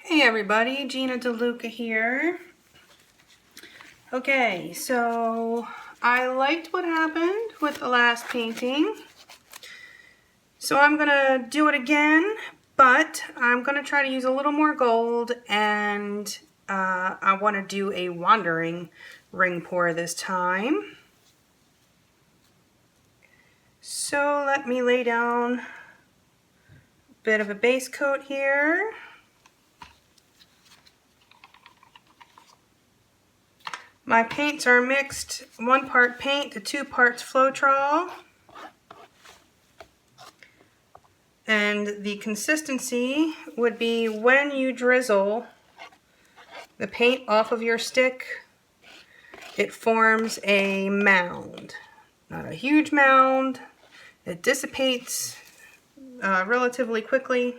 Hey everybody, Gina DeLuca here. Okay, so I liked what happened with the last painting. So I'm gonna do it again, but I'm gonna try to use a little more gold, and I wanna do a wandering ring pour this time. So let me lay down a bit of a base coat here. My paints are mixed, 1 part paint to 2 parts Floetrol. And the consistency would be when you drizzle the paint off of your stick, it forms a mound. Not a huge mound. It dissipates relatively quickly.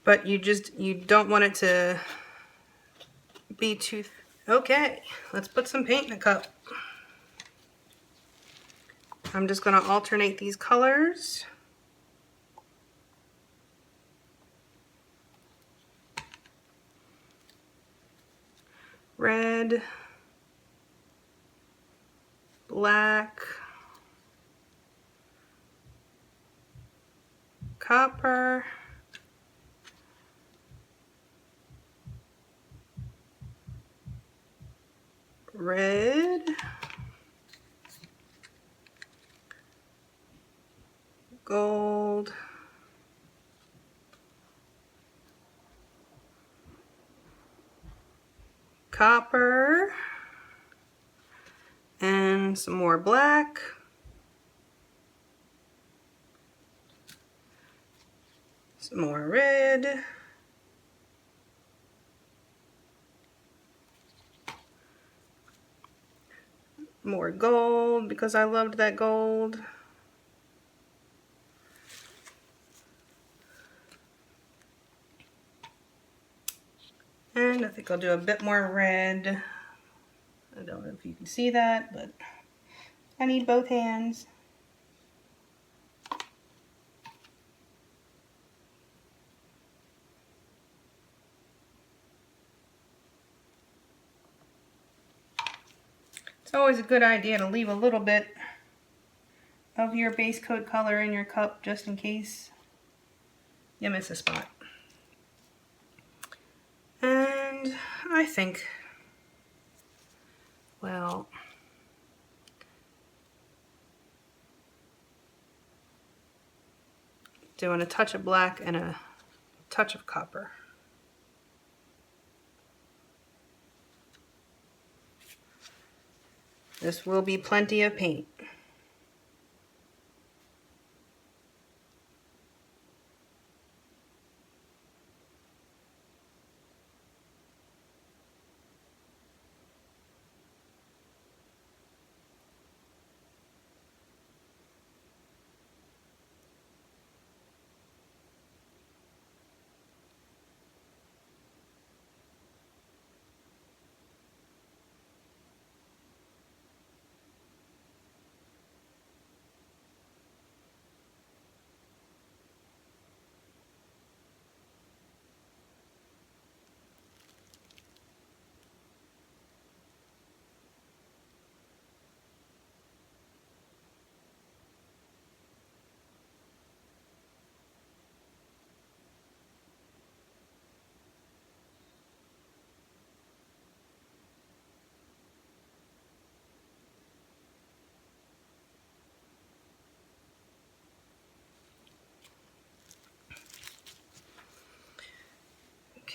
But you don't want it to be too... Okay, let's put some paint in a cup. I'm just going to alternate these colors. Red, black, copper, red, gold, copper, and some more black, some more red, more gold because I loved that gold, and I think I'll do a bit more red. I don't know if you can see that, but I need both hands. It's always a good idea to leave a little bit of your base coat color in your cup just in case you miss a spot. And I think, well, doing a touch of black and a touch of copper. This will be plenty of paint.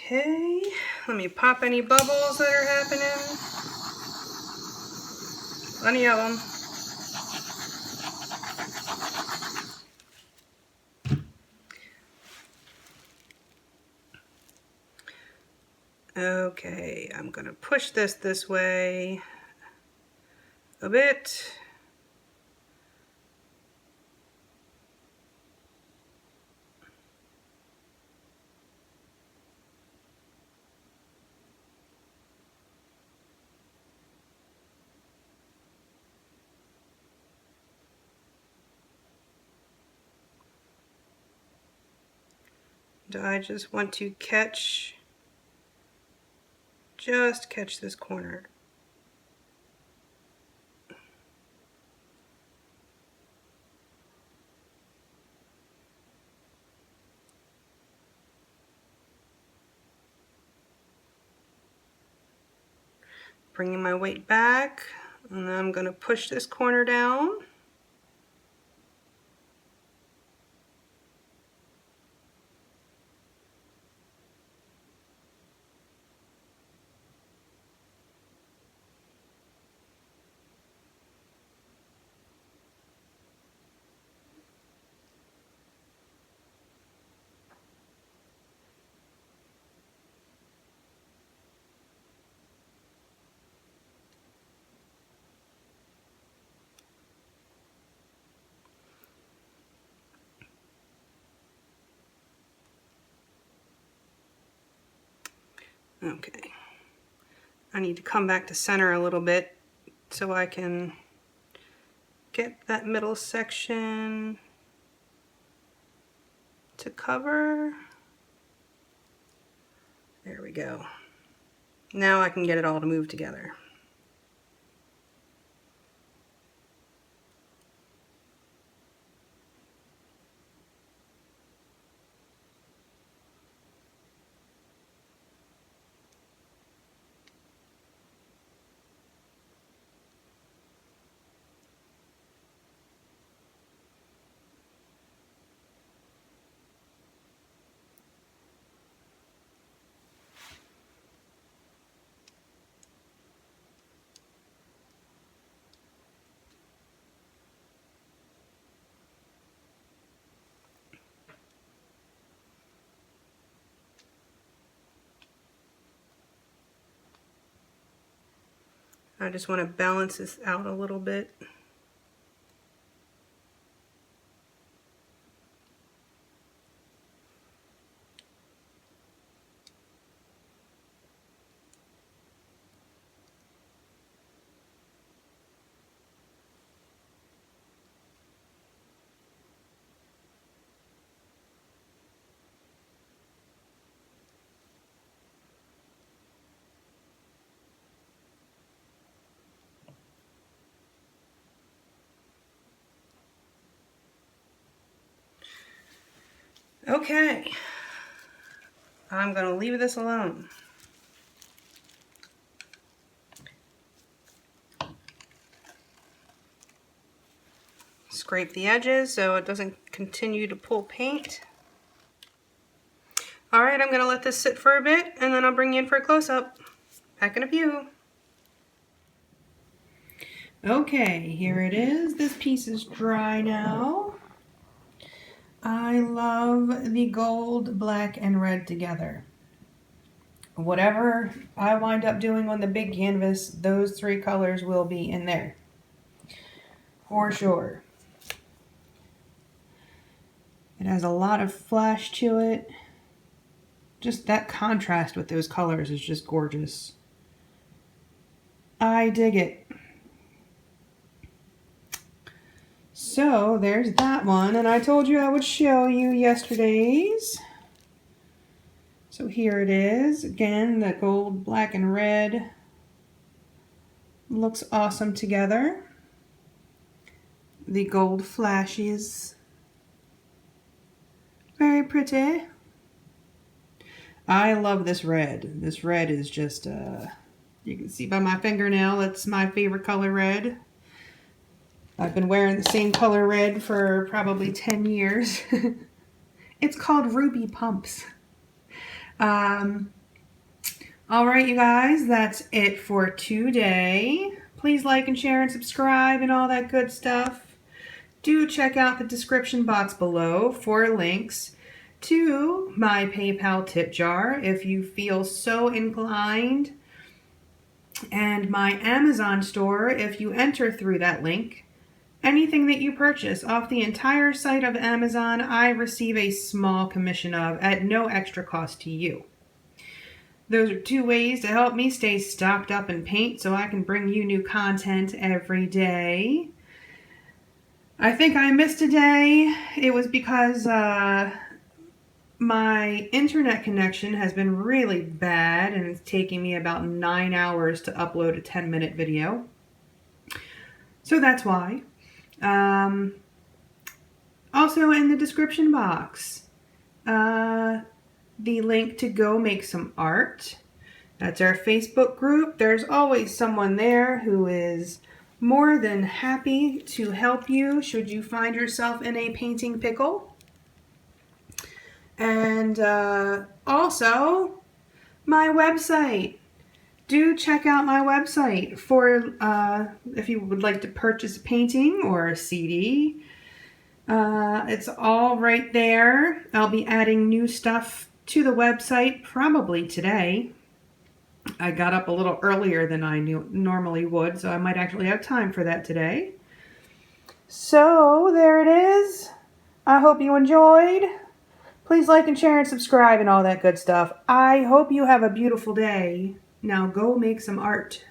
Okay, let me pop any bubbles that are happening. Plenty of them. Okay, I'm gonna push this way a bit. I just want to just catch this corner. Bringing my weight back, and then I'm going to push this corner down. Okay, I need to come back to center a little bit so I can get that middle section to cover. There we go. Now I can get it all to move together. I just want to balance this out a little bit. Okay, I'm going to leave this alone. Scrape the edges so it doesn't continue to pull paint. Alright, I'm going to let this sit for a bit and then I'll bring you in for a close-up. Back in a few. Okay, here it is. This piece is dry now. I love the gold, black, and red together. Whatever I wind up doing on the big canvas, those three colors will be in there. For sure. It has a lot of flash to it. Just that contrast with those colors is just gorgeous. I dig it. So there's that one, and I told you I would show you yesterday's. So here it is. Again, the gold, black, and red looks awesome together. The gold flashes. Very pretty. I love this red. This red is just, you can see by my fingernail, it's my favorite color red. I've been wearing the same color red for probably 10 years. It's called Ruby Pumps. Alright, you guys, that's it for today. Please like and share and subscribe and all that good stuff. Do check out the description box below for links to my PayPal tip jar if you feel so inclined, and my Amazon store if you enter through that link. Anything that you purchase off the entire site of Amazon, I receive a small commission of at no extra cost to you. Those are two ways to help me stay stocked up in paint so I can bring you new content every day. I think I missed a day. It was because My internet connection has been really bad and it's taking me about 9 hours to upload a 10-minute video. So that's why. Also in the description box, the link to go make some art. That's our Facebook group. There's always someone there who is more than happy to help you should you find yourself in a painting pickle. And also my website. Do check out my website for if you would like to purchase a painting or a CD. It's all right there. I'll be adding new stuff to the website probably today. I got up a little earlier than I normally would, so I might actually have time for that today. So there it is. I hope you enjoyed. Please like and share and subscribe and all that good stuff. I hope you have a beautiful day. Now go make some art.